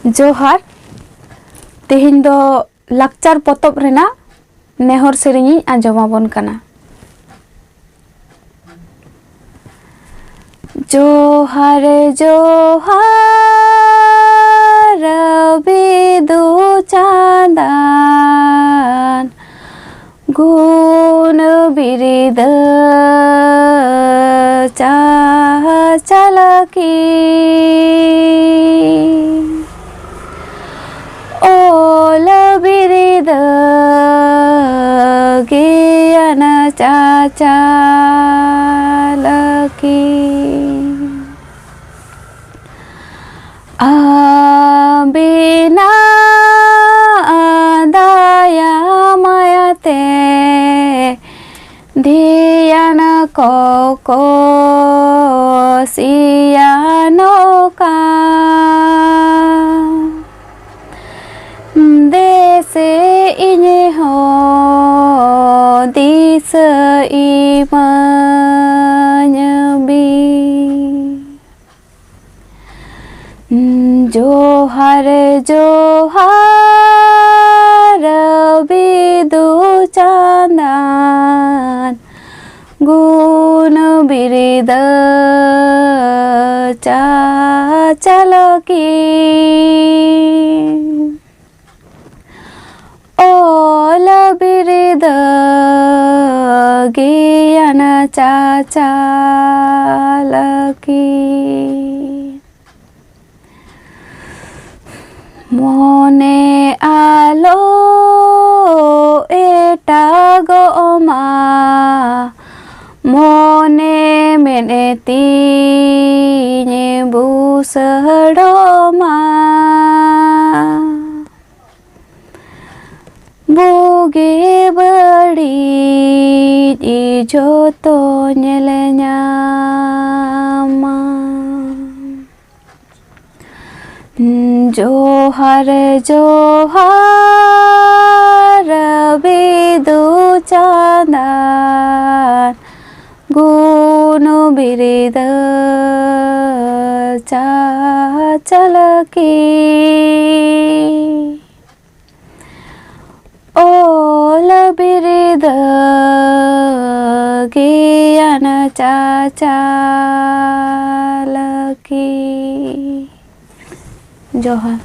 जोहार तेहिं दो लाक्चार पोतोब रेना नेहर सेरेंगी आंजमाबोन कना। जोहार जोहार बिदु चांदान गुण बिरिद चालकी ओल बिरिद ज्ञान चालकी बिना दया मायाते धियान को सियानो का देसे इने हो दिस इमानबी जोहार जोहार बिदु चांदान गुण बिरिद चालकी ओल बिरिद ज्ञान चालकी मोने आलो एटा गोमा मोने मेनेती बुसड़ोमा बुगे बड़ी जो तो ᱧᱮᱞᱧᱟᱢᱟ जोहार जोहार बिदु चांदान गुण बिरिद चालकी ओल बिरिद ज्ञान चालकी जोहार।